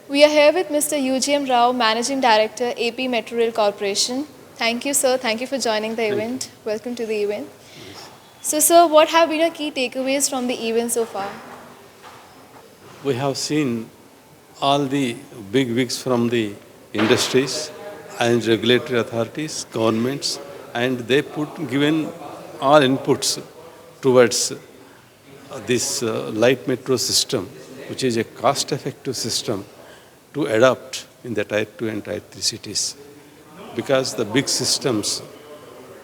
We are here with Mr. U J M Rao, Managing Director, AP Metro Rail Corporation. Thank you, sir. Thank you for joining the Thank event. Welcome to the event. you. Yes. So, sir, what have been your key takeaways from the event so far? We have seen all the big wigs from the industries and regulatory authorities, governments, and they given all inputs towards this light metro system, which is a cost-effective system to adopt in the Tier 2 and Tier 3 cities. Because the big systems,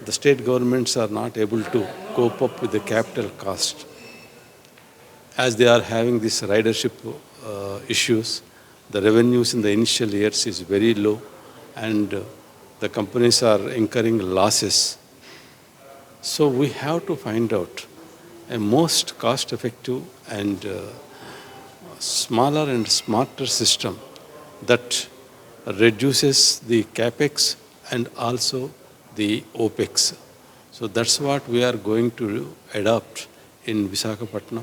the state governments are not able to cope up with the capital cost. As they are having this ridership issues, the revenues in the initial years is very low, and the companies are incurring losses. So we have to find out a most cost-effective and smaller and smarter system that reduces the capex and also the opex. So that's what we are going to adopt in Visakhapatnam,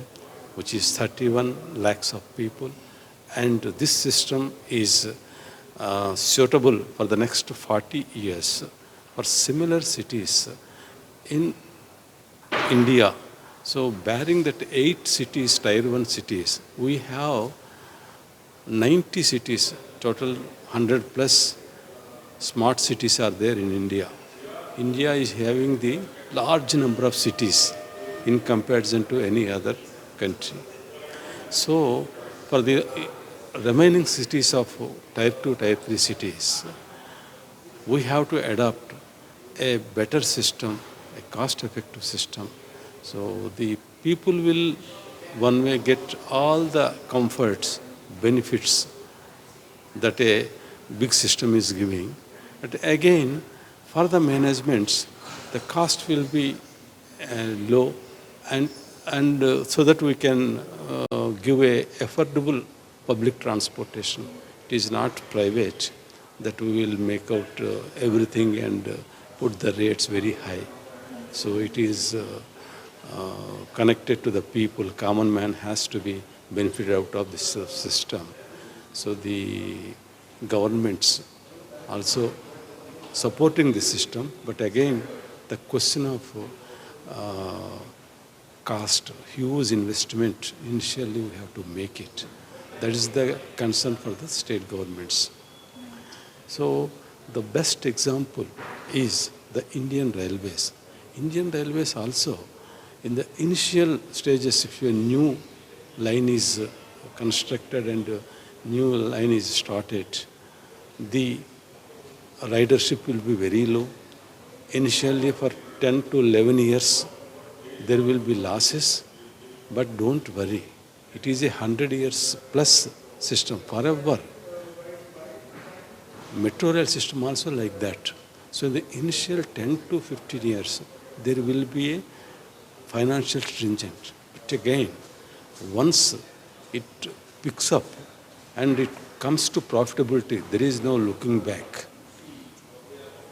which is 31 lakhs of people. And this system is suitable for the next 40 years for similar cities in India. So barring that 8 cities, Tier 1 cities, we have 90 cities, total 100 plus smart cities are there in India. India is having the large number of cities in comparison to any other country. So for the remaining cities of Tier 2, Tier 3 cities, we have to adopt a better system, a cost-effective system. So the people will one way get all the comforts, benefits that a big system is giving. But again, for the managements, the cost will be low, and so that we can give a affordable public transportation. It is not private that we will make out everything and put the rates very high. So it is connected to the people. Common man has to be benefited out of this system. So the governments also supporting the system, but again, the question of cost, huge investment, initially we have to make it. That is the concern for the state governments. So the best example is the Indian Railways. Indian Railways also, in the initial stages, if a new line is constructed and a new line is started, the ridership will be very low. Initially for 10 to 11 years, there will be losses, but don't worry. It is a 100 years plus system forever. Metro rail system also like that. So in the initial 10 to 15 years, there will be a financial stringent. But again, once it picks up and it comes to profitability, there is no looking back.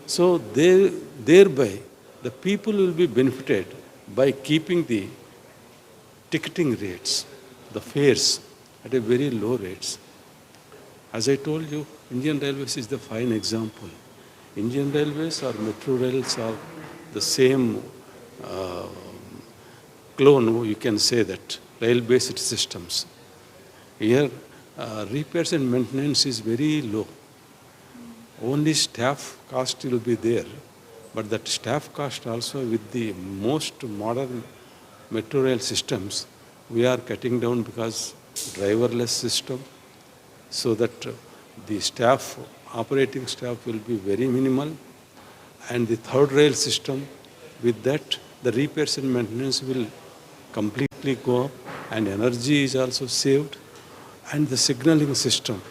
So thereby, the people will be benefited by keeping the ticketing rates, the fares at a very low rates. As I told you, Indian Railways is the fine example. Indian Railways or Metro Rails are the same clone, you can say that, rail-based systems. Here, repairs and maintenance is very low. Only staff cost will be there, but that staff cost also with the most modern metro rail systems, we are cutting down because driverless system, so that the staff, operating staff will be very minimal, and the third rail system, with that the repairs and maintenance will completely go up, and energy is also saved, and the signaling system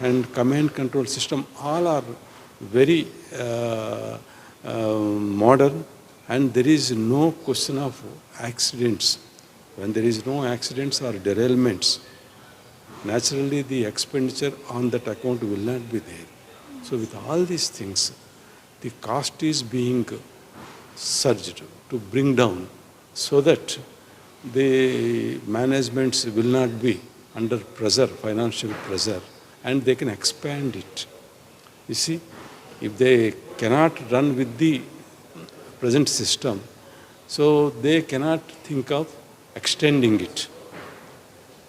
and command control system all are very modern, and there is no question of accidents. When there is no accidents or derailments, naturally the expenditure on that account will not be there. So with all these things, the cost is being surged to bring down so that the managements will not be under pressure, financial pressure, and they can expand it. You see, if they cannot run with the present system, so they cannot think of extending it.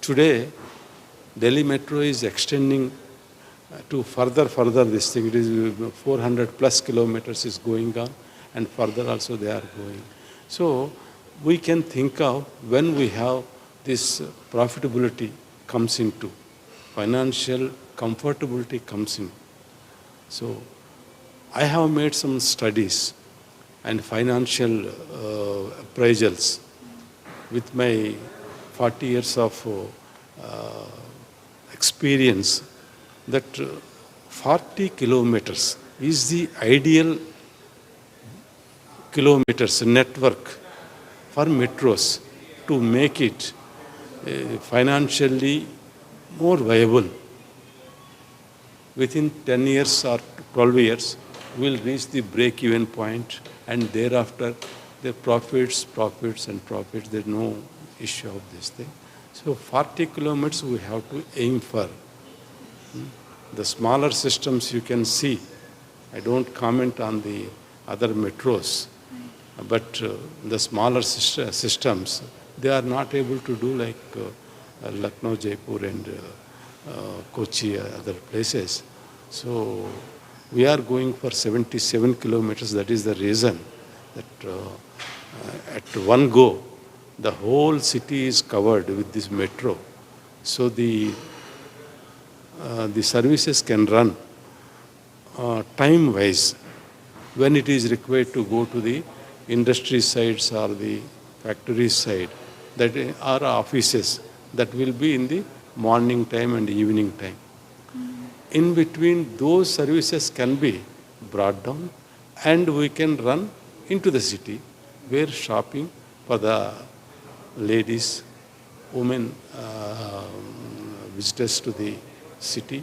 Today, Delhi Metro is extending to further this thing. It is 400 plus kilometers is going on, and further also they are going. So we can think of when we have this profitability comes into, financial comfortability comes in. So I have made some studies and financial appraisals with my 40 years of experience that 40 kilometers is the ideal kilometers network for metros to make it financially more viable. Within 10 years or 12 years, we'll reach the break-even point, and thereafter, the profits, there's no issue of this thing. So 40 kilometers we have to aim for. The smaller systems you can see, I don't comment on the other metros, but the smaller systems, they are not able to do like Lucknow, Jaipur and Kochi, other places. So we are going for 77 kilometers. That is the reason that at one go, the whole city is covered with this metro. So the services can run time-wise when it is required to go to the industry sites or the factory side, that are offices that will be in the morning time and evening time. In between, those services can be brought down and we can run into the city where shopping for the ladies, women, visitors to the city,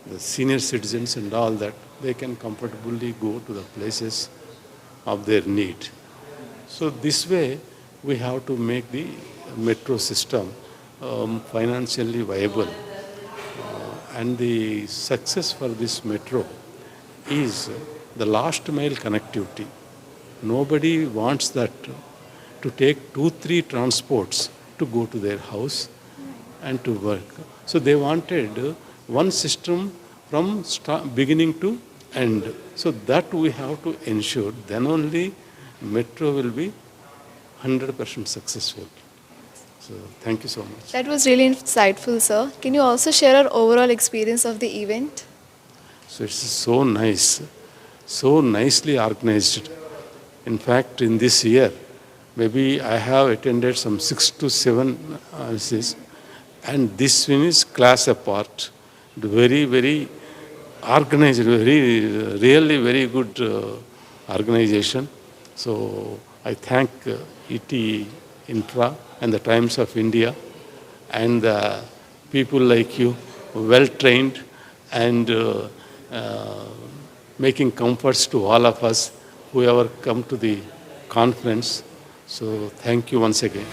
the senior citizens and all that, they can comfortably go to the places of their need. So this way, we have to make the metro system financially viable. And the success for this metro is the last mile connectivity. Nobody wants that to take 2-3 transports to go to their house and to work. So they wanted one system from beginning to end. So that we have to ensure, then only metro will be 100% successful. So thank you so much. That was really insightful, sir. Can you also share our overall experience of the event? So it's so nice, so nicely organized. In fact, in this year, maybe I have attended some 6 to 7 and this one is class apart. Very, very organized, really very good organization. So I thank ET Infra and the Times of India and people like you, well trained and making comforts to all of us who ever come to the conference. So thank you once again.